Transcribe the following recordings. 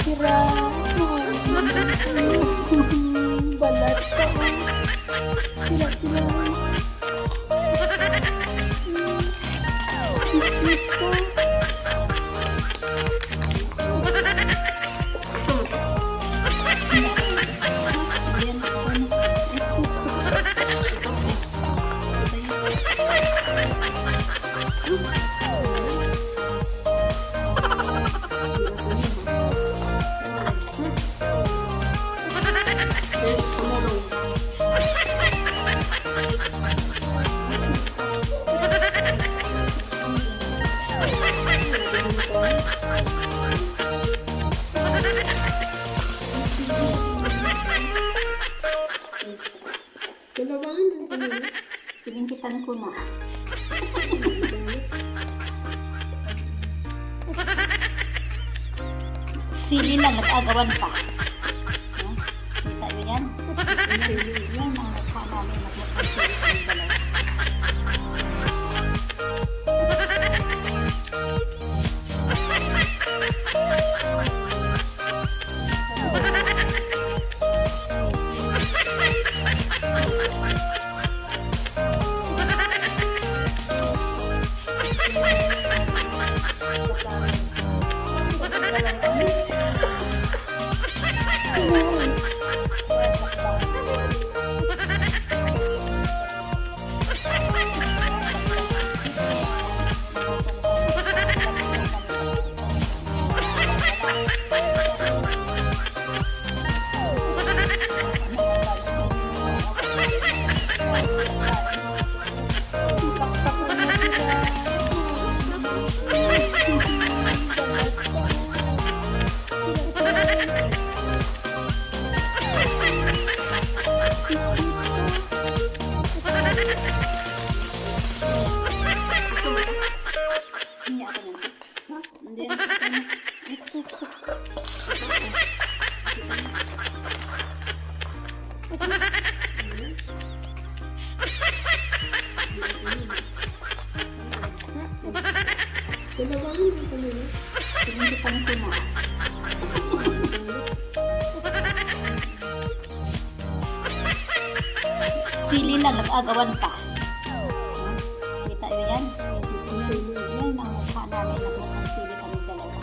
natira. Balat ka. Sila-sila. Biscuit ka. Pinimpitan ko na. Sili lang, nag-agawan pa. Kita nyo yan? Yan ang mukha namin. Naglapang sili ang dalawa. Sili lang, nag-agawan pa. Kita nyo yan? Yan ang mukha namin. Naglapang sili kami dalawa.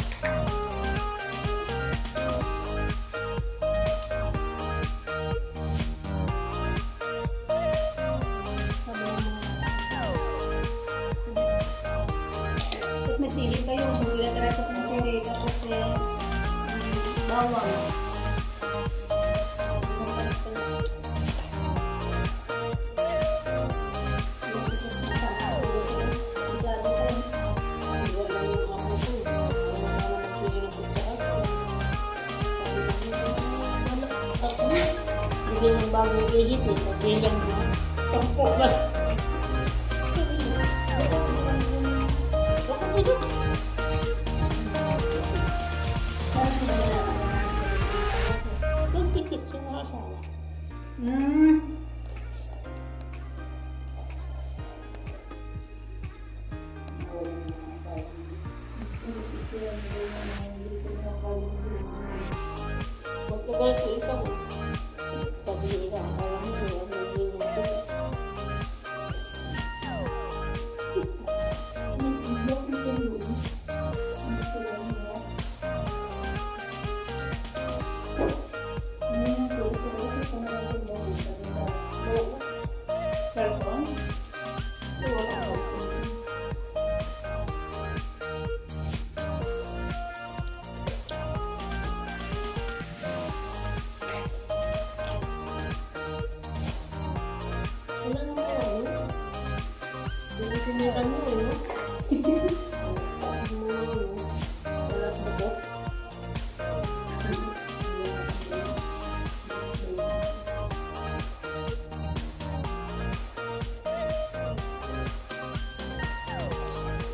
Tapos may sili pa yung sulat-ratot ng sili. Tapos bawang. Hindi ng bagong ihip eh, pagbilang na. Sampo na. Yung tikit siya na asawa. Pagkagal ko ito ko. Siniran mo eh, no? Walang buko.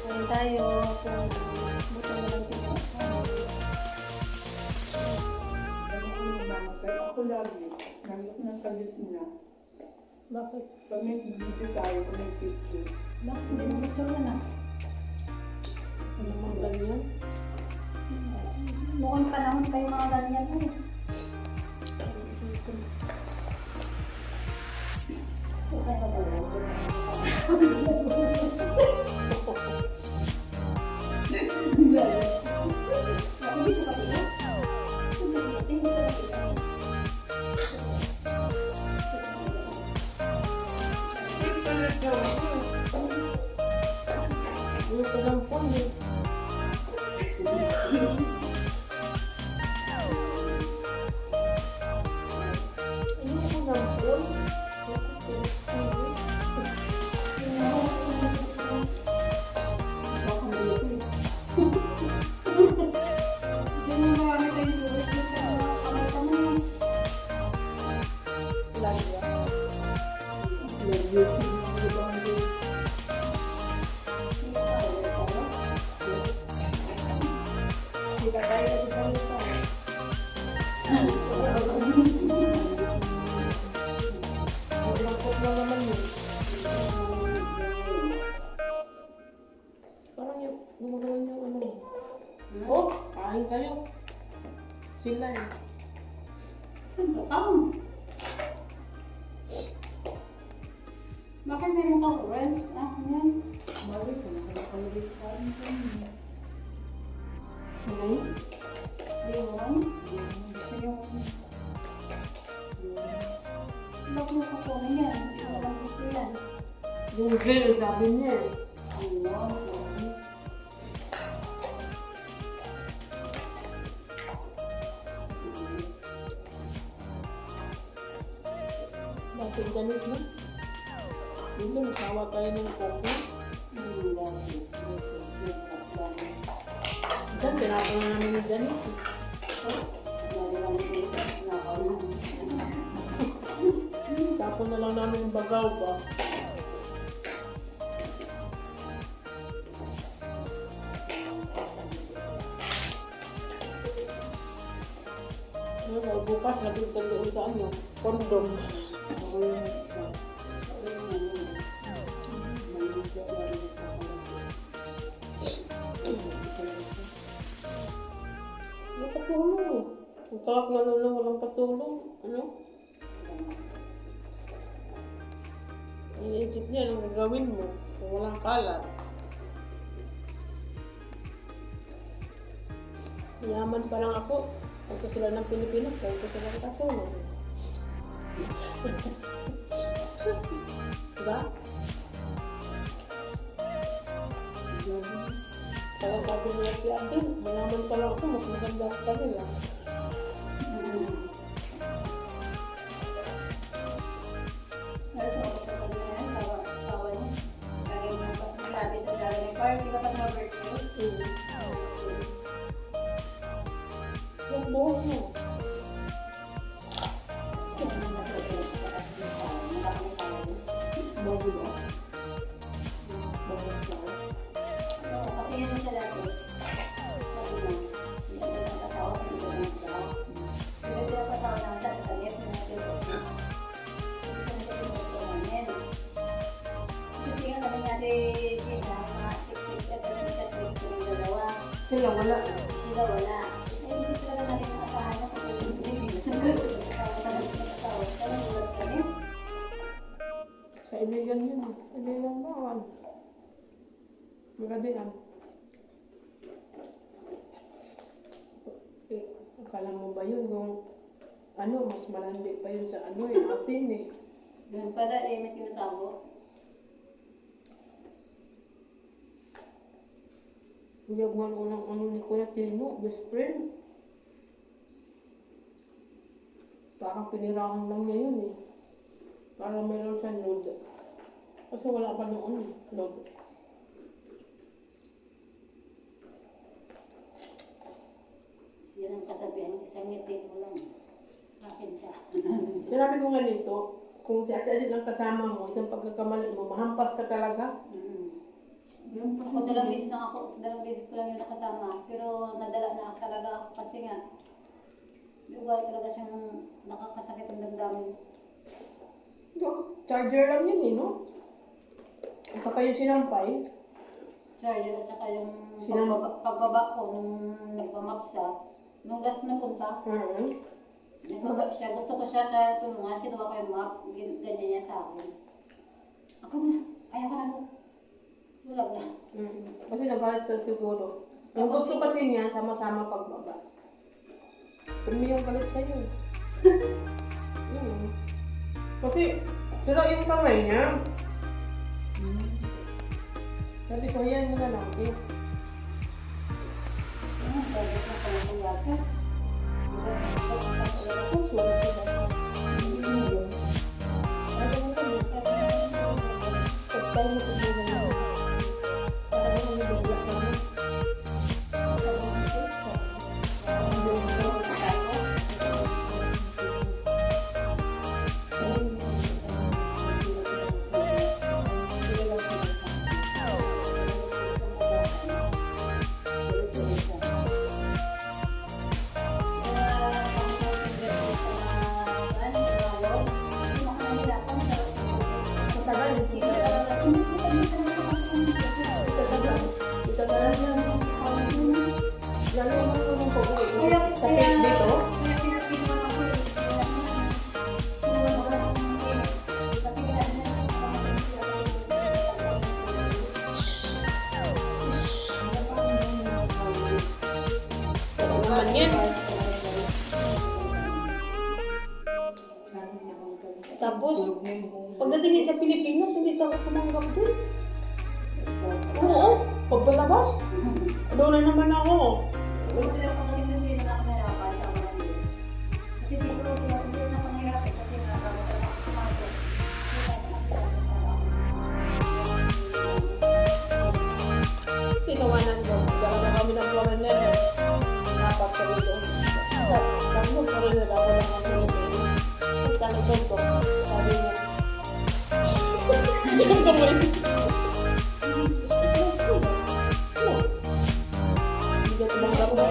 Kain tayo kung buto na lang ito. Ako lagi, nandok na sa gitna. Bakit? Pag may video tayo, kung may picture. Bakit hindi mo gusto na? Ano naman ganyan? Noong panahon kayo mga ganyan eh. Isipin. Huwag kayo Ano ko lang po eh. Parang yung gumagawin yung ano. Oh, kain kayo. Sila eh. Bakit meron kang rent? Ah, yan. Balik ko na kayo dito kain ko. Ano? Limon. Gusto niyo Bakit mo kukunin yan? Hindi ko alam gusto yan. Yung girl, sabi niya eh. Dati ganis na. Dito, masawa tayo ng coffee. Diyan, tinapon na namin yung ganis. Tapon na lang namin yung bagaw ba. Bukas, natin ka doon sa ano, kondom. May patulong. Ang sarap na lang walang patulong. Ano? Iniisip niya anong gagawin mo kung walang kalat. Yaman pa lang ako. Pagka sila ng Pilipinas, pagka sila ng katulong. Diba? Kaya sabi niya si Adil, malaman pa lang ako, mas maganda sa kanila. Yung buhay mo. Bago ba? Bago ba? Kasi yun siya dati. Sabi na, hindi ako nagkasawa, hindi ako nagkasawa. Pero pinapasawa na siya sa liit na natin kasi. Kasi na siya pinagkasawa namin. Kasi nga sabi nga sila, mga 6 at yung dalawa. Sila wala. Sila wala. Eh, hindi sila na namin asahan na kasi hindi sa nagkasawa ka na pinagkasawa. Kaya nagulat kami. Sa iligan yun. Iligan bawal. Magadian. Eh, akala mo ba yun yung ano, mas malandi pa yun sa ano eh, atin eh. Doon pala eh, may tinatago. Kuya buwan unang ano ni Kuya Tino, best friend. Parang pinirahan lang niya yun eh. Parang mayroon siyang load. Kasi wala pa noon load. Yan ang kasabihan, isang ngiti mo lang. Akin siya. Sinabi ko nga nito, kung si Ate Adil ang kasama mo, isang pagkakamali mo, mahampas ka talaga. Ako dalawang beses ko lang yun nakasama. Pero nadala na talaga ako kasi nga, lugar talaga siyang nakakasakit ang damdamin. Charger lang yun eh, no? At saka yung sinampay. Charger at saka yung Sinam- pagbaba ko nung nagpamap siya, Nung last na punta, Mm. nagpapap siya. Gusto ko siya na tulungan. Kinuha ko yung map. Ganyan niya sa akin. Ako na. Ayaw ka na mo. Wala wala. Kasi nagalit siya siguro. Yung gusto kasi niya, sama-sama pagbaba. Pero may yung galit sa'yo. Kasi, sira yung kamay niya. Sabi ko, yan mo na natin. Sabi ko sa mga kuyaka. Ang sulit ko ba? Pagkal mo sa buhay mo. Parang mo nabigla ka mo. Matagal, hindi ka talaga yan. Lalo mo nung pag-uwi. Sa page dito. Naman yan. Tapos, pagdating niya sa Pilipinas, hindi ka kumanggap din. Oo, pagpalabas. Doon na naman ako. Tinawanan ko. Dala na kami ng foreigner. Dapat sa dito. Sabi mo, foreigner ako lang ang Pilipinas. Pagtanong ko, sabi niya, "Ilang kamay?" Gusto siya ko. Ano? Hindi ka tumanggap na.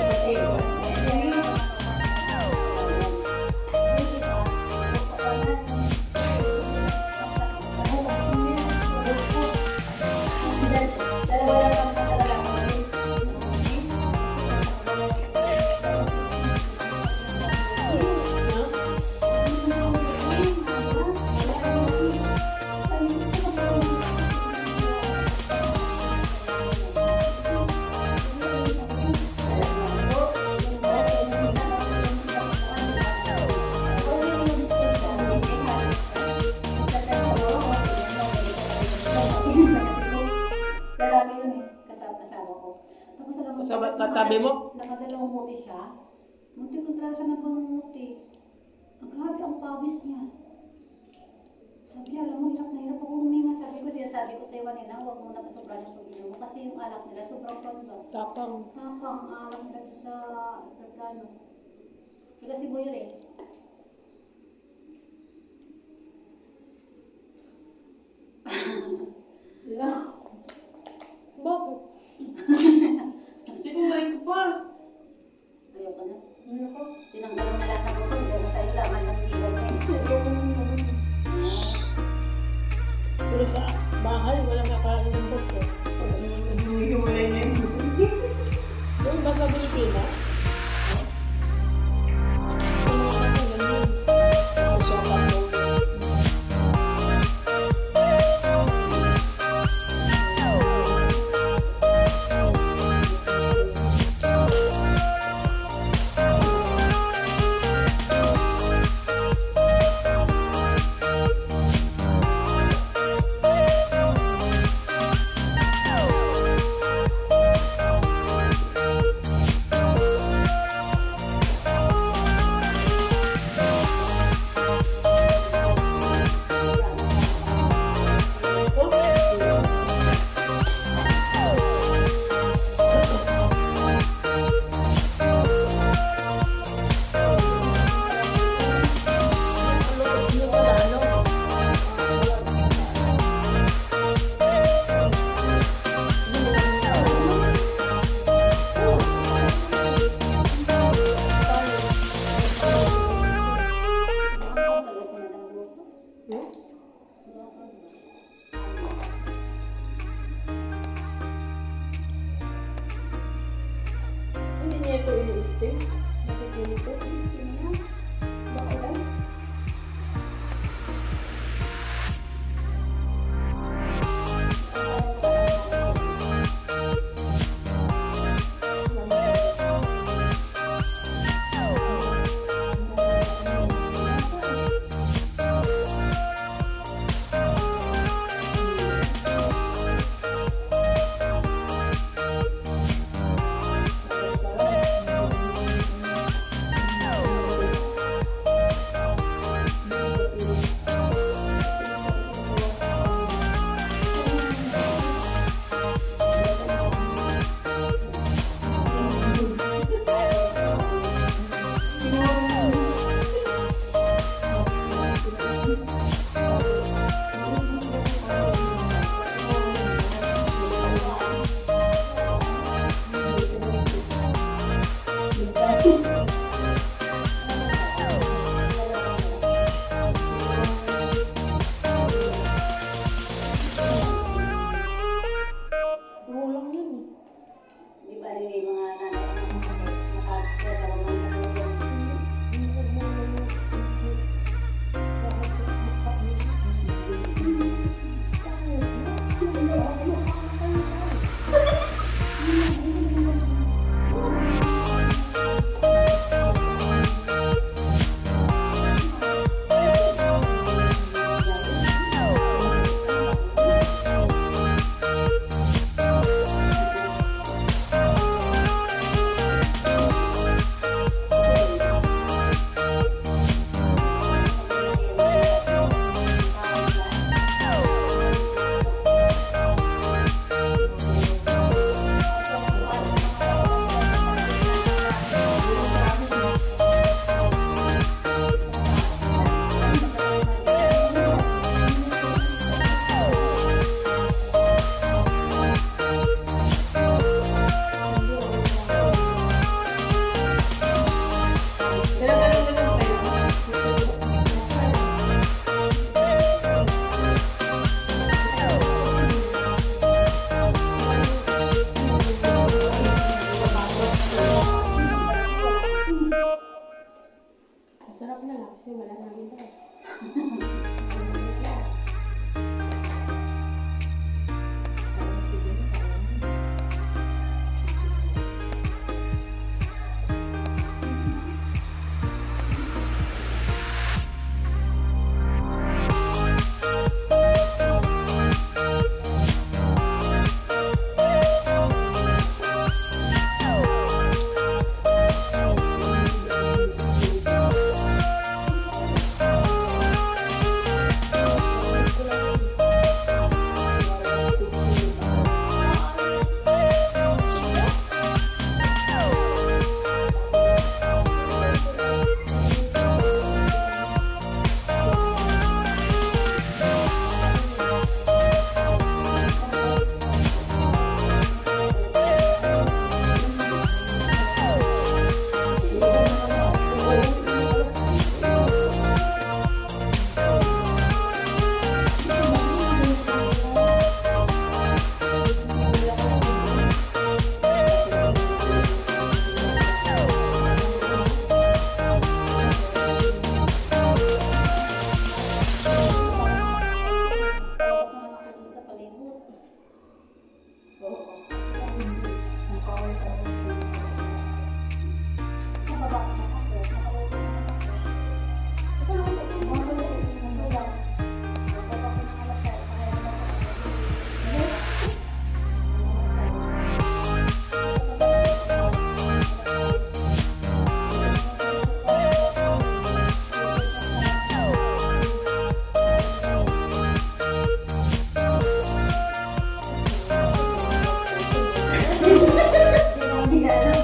Lalaki yun eh, kasama ko. Tapos alam mo, Kasama- katabi mo? Nakadalawang buti siya. Muntik ko talaga siya nagpamuti. Ang grabe ang pawis niya. Sabi niya, alam mo, hirap na hirap ako huminga. Sabi ko sa'yo kanina, huwag mo na pasobran yung pag-inom mo. Kasi yung alak nila, sobrang panda. Tapang. Tapang alak nila doon sa aeroplano. Taga Cebu yun eh. Yeah. Bakit? Hindi ko like pa. Ayaw ka na. Ayoko. Tinanggal mo na lahat ng butol. Dahil sa iyo, laman ng ilaw na yun. Ayoko naman. Pero sa bahay, wala kakain ng buto. Hihiwalay na yun. Doon ba sa Pilipinas? Hindi niya ito ini-steam. Oo. Ang kawal-kawal siya. Mababa ka ako. Nakaupo naman ako. Masulang. Mababa ko ng alas 6. Saka yung mga hindi na alam.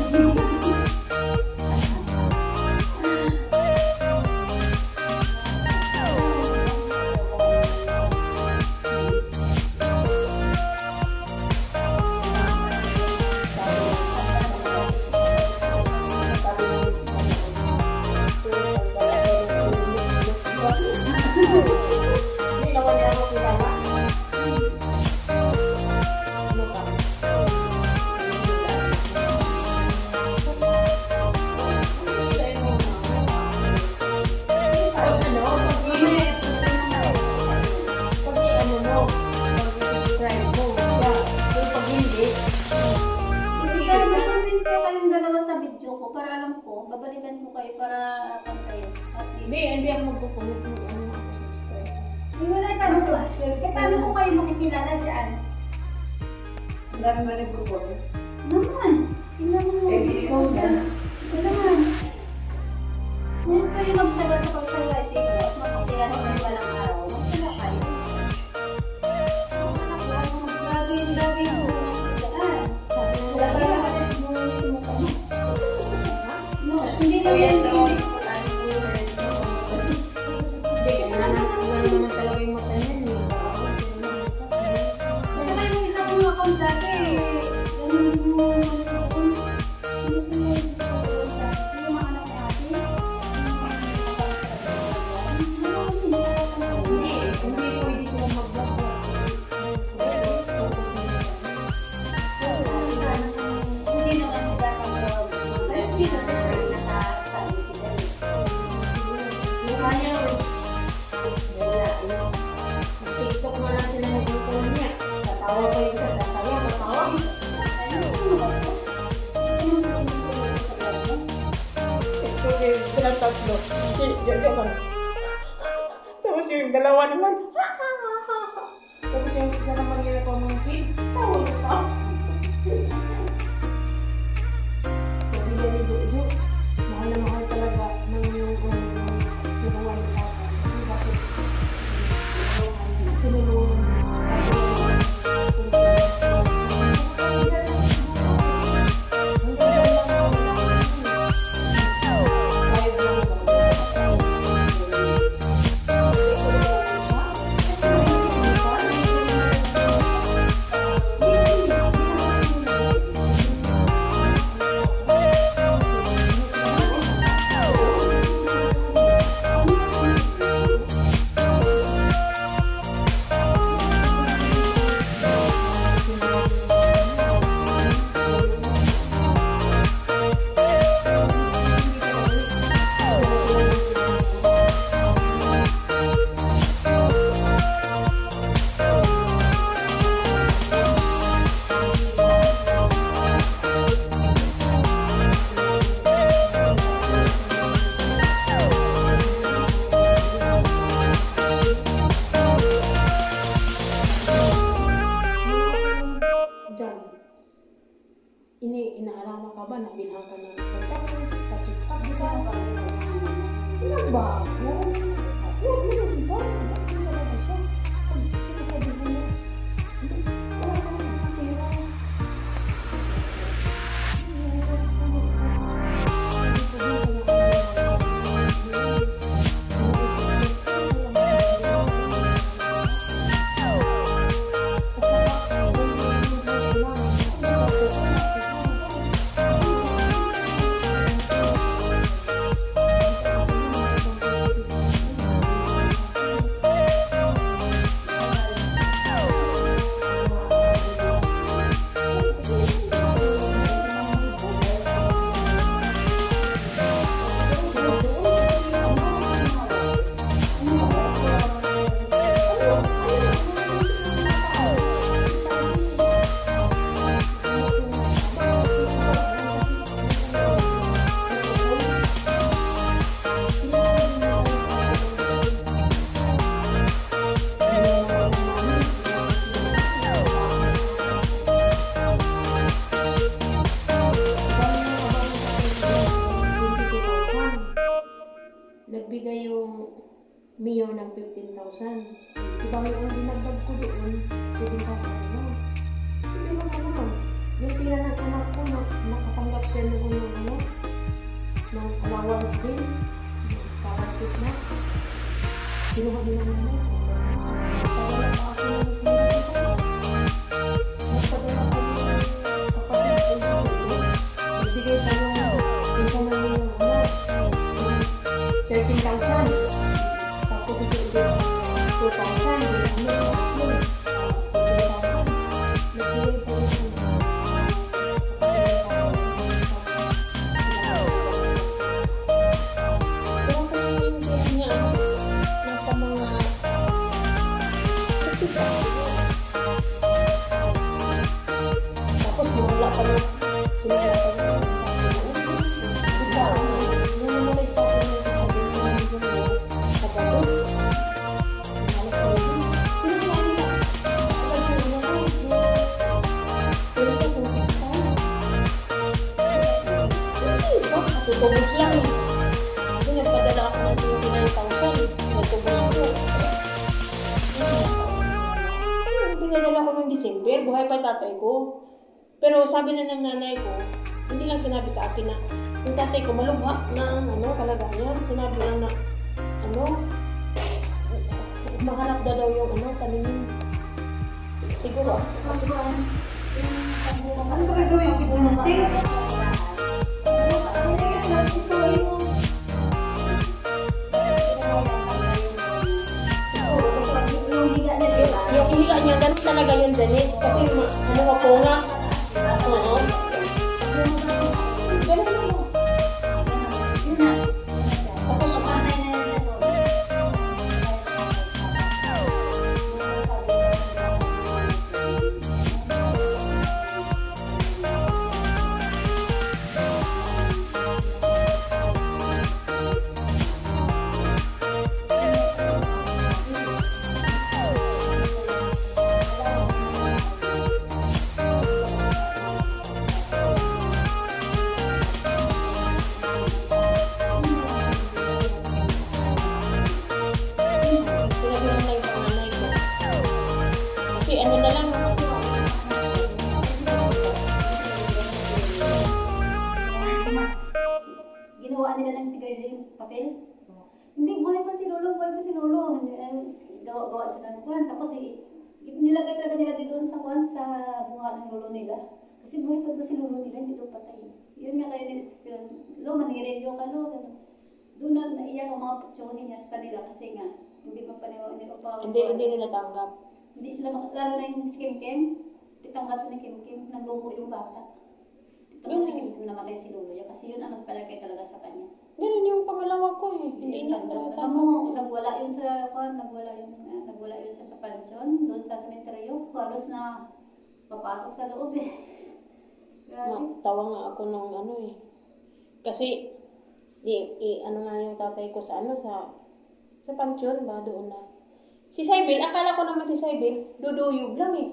Hindi naman niya ako kilala. Ano ka? Ay, ano? Pag i-ano mo, pag-subscribe mo, yung pag hindi, Comment ko kayong dalawa sa video ko para alam ko, babalikan ko kayo para pantayo. At hindi ako magpupunit mo, ano ako subscribe. hindi wala tayo sa Eh, paano ko kayo makikilala dyan? Ang dami na nag-report. Naman! Tingnan mo. Eh, ikaw na. Ito naman. Next kayo magtagal sa pagsagal, at mapakilala kayo walang araw. Magtala kayo. Ang anak ko, ano, grabe yung pagkakaan. Sabi mo, wala pala naman yung mukha mo. No, hindi naman Hindi, wala naman talaga yung mata niya. At saka yung isa kong account dati, ganun yung yung mga anak ni ate. Hindi pwede sila mag-vlog. Hindi naman sila mag-friends dito na nakasabi sila. Yung kanya, TikTok mo lang sila nag-upon niya. Tatawa pa yung isa, sasaya, matawa. TikTok yung sila tatlo. Tapos yung dalawa naman, tapos yung isa naman nila pamangkin, tawa na tawa. Sabi niya ni Jojo, mahal na mahal talaga ng yung sinuwan ni Papa. Kasi bakit sinulungan mo? Diyan, inaalala ka ba na binang ka ng vitamins, pa-check-up, di ba? Bago. Huwag mo na iba. Bakit talaga siya? Pag sinasabi mo na, wala ka nakakatira. mayor ng 15,000. Diba yung dinagdag ko doon, 7,000 na. Hindi ba naman? Yung pila ng anak ko, nakatanggap siya noon ng ano, ng allowance din, ng scholarship na. Kinuha din ang ano. Padala pa ako ng pinili ko. Nagpadala ko ng kapatid ko dito. Nagbigay pa yung pinsa na yung ano, yung 13,000. Tapos ito 2,000. Yung ano, yung 13,000. Nagbigay pa yung tapos wala pa na sinula pa na diba nung naman sa akin yung sabi ko sa bato sino ba nila kapag sino na pero ito kung sista natutubos lang eh kasi nagpadala ako ng 29,000 natubos ko pinadala ko ng December, buhay pa yung tatay ko. Pero sabi na ng nanay ko, hindi lang sinabi sa akin na yung tatay ko malubha na ano, kalagayan. Sinabi lang na, ano, mahanap na daw yung ano, kaninin. Siguro. Ano ba gagawin yung ipunti? Yung ihiga niya, ganun talaga yun, Janice. Kasi ano ako nga. Oo. Ganun lang mo. Tapos, sinabi lang na yung nanay ko. Kasi ano na lang, Ginawa nila lang si Greda yung papel. Hindi, buhay pa si Lolo, buhay pa si Lolo. Gawa sila ng kwan. Tapos nilagay talaga nila dito sa kwan, sa bunga ng Lolo nila. Kasi buhay pa doon si Lolo nila, hindi doon patay. Yun nga kaya Lo, manirevyo ka, Lo. Doon na naiyak ang mga pagtsyon niya sa kanila kasi nga, hindi pa hindi nila tanggap. Hindi sila lalo na yung si Kim, titanggap na Kim, naglumo yung bata. Titanggap na Kim namatay si Lolo niya kasi yun ang nagpalagay talaga sa kanya. Ganun yung pangalawa ko eh. Hindi niya Alam mo, nagwala yun sa sa pansyon, doon sa sementeryo, halos na papasok sa loob eh. Grabe. Tawa nga ako nung ano eh. Kasi, ano nga yung tatay ko sa ano, sa pansyon ba, doon na. Si Sybil, akala ko naman si Sybil, duduyog lang eh.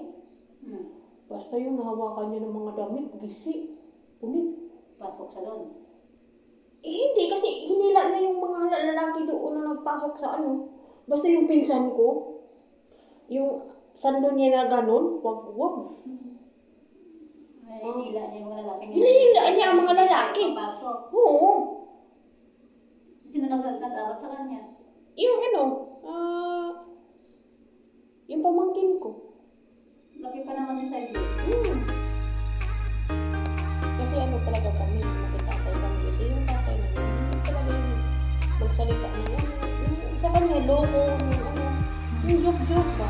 Basta yung nahawakan niya ng mga damit, gisi, punit. Pasok siya doon. Hindi, kasi hinila na yung mga lalaki doon na nagpasok sa ano. Basta yung pinsan ko, yung sando niya na ganun, wag. Ay, hinila niya yung mga lalaki. Hinila niya ang mga lalaki. Pasok. Oo. Sino nag-abot sa kanya? Yung ano, yung pamangkin ko. Laki pa naman ni Sybil. Kasi ano talaga kami, magtatay kami. Kasi yung tatay na yun, hindi talaga yung magsalita na yun. Yung sa kanya, loko, yung ano, yung joke-joke ba?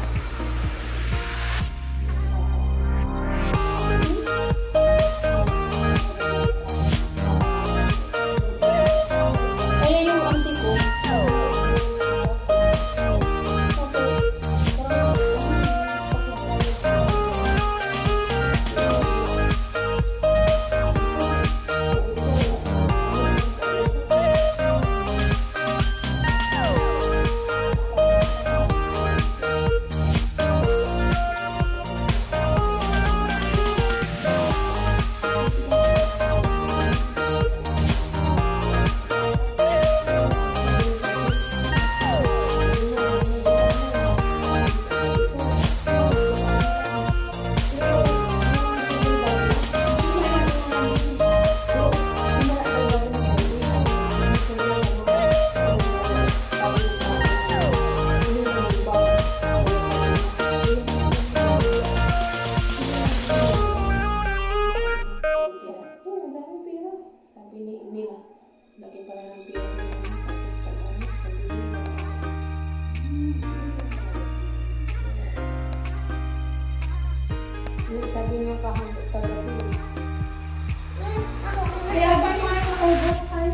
Kaya yung auntie ko, Lagyan pala ng pira na lang. Tapos pag ano, pabili. Sabi niya kahapon kagabi. Kaya ba mga nakaugot tayo?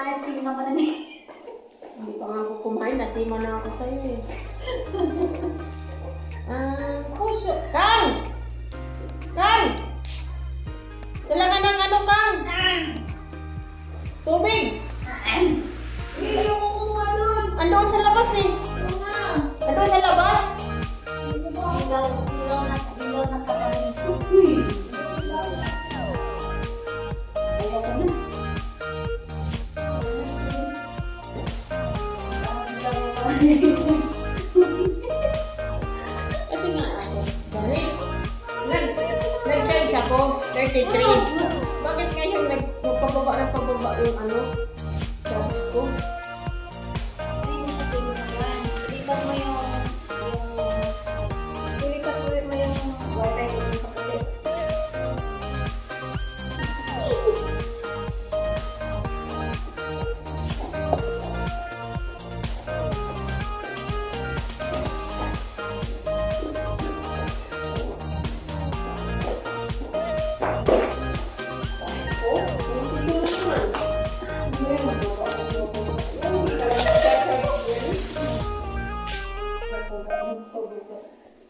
Asin naman na Hindi pa nga ako kumain, nasima na ako sa'yo eh. Puso! Kang! Kang! Dala ka ng ano, Kang? Tubig! Andoon sa labas eh. Andoon sa labas? Ilaw na kapalit. Ayaw ko na. Ito nga ako. Guys, nag-charge ako, 33. Bakit ngayon nagpababa ng pababa yung ano? Charge ko? Lipat mo yung ilipat mo yung wifi ko sa kapatid.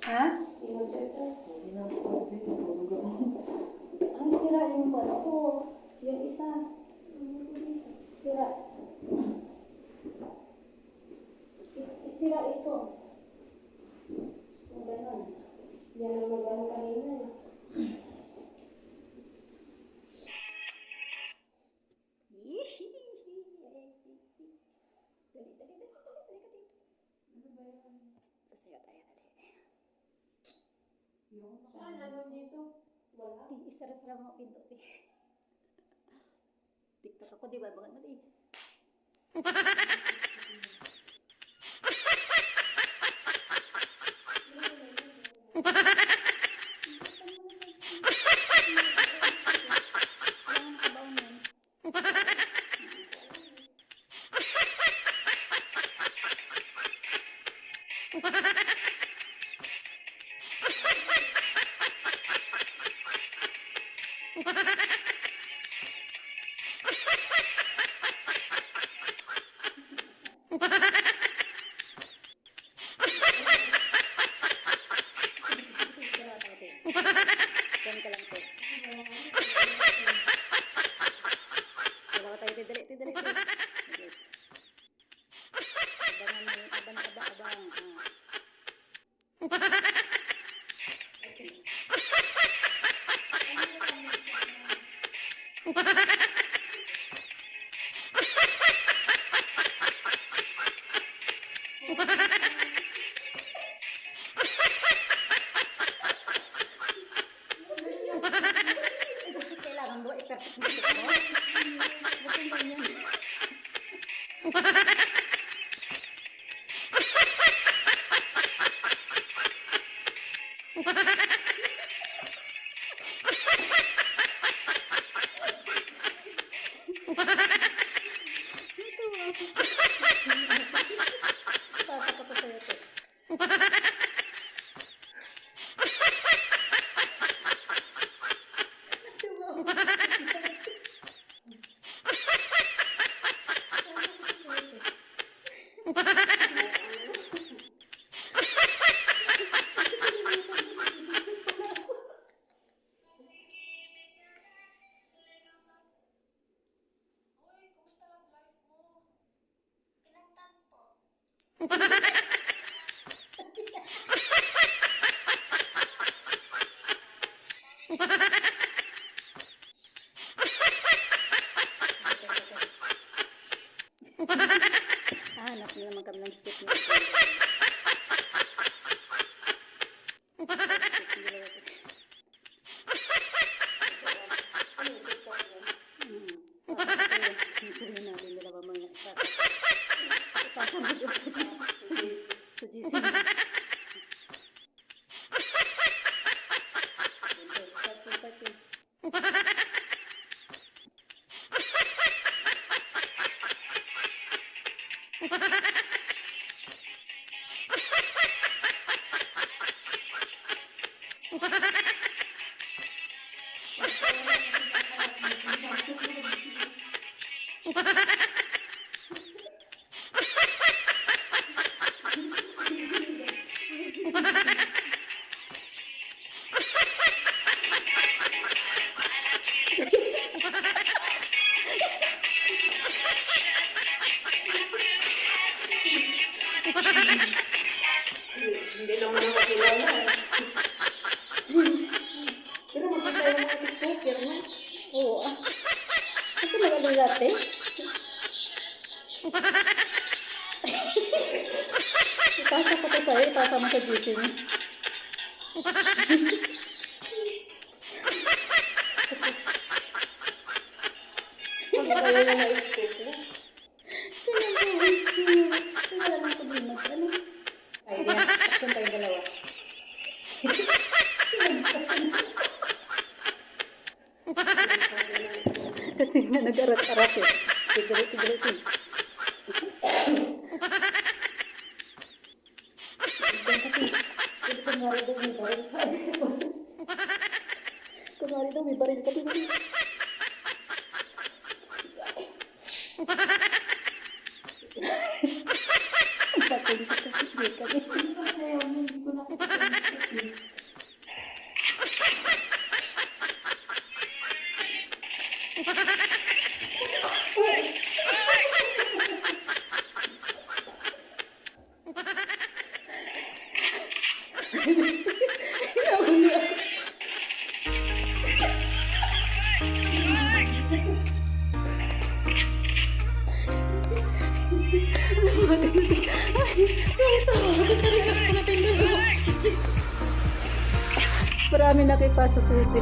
Ha? Ang sira yung ko. Yung isa. Sira. Sira ito. Ang ganon. Yan ang magano kanina. Sasaya tayo dali. Saan? Ano dito? Wala. Isara-sara mo pinto. TikTok ako, di ba? Bangat mo di. Diyan ka lang po. Dalawa tayo, dali. Abangan mo, abang. Sa GC mo. Hindi naman ako kilala. Pero maganda yung mga TikToker, no? Oo, ah. Ako magaling dati. Ipasa ko to sa'yo, ipasa mo sa GC mo. Ang kaya yung na-expect mo. Wala na ako din ano. Idea. Action tayo dalawa. Kasi nga nag-arat-arat eh. Tigret-tigret eh. Kunwari daw may baril ka. Kunwari daw may baril ka. Patuloy ka kasi hindi kami. Hindi ko nakikita. Nahuli ako. Marami nakipasa sa ito.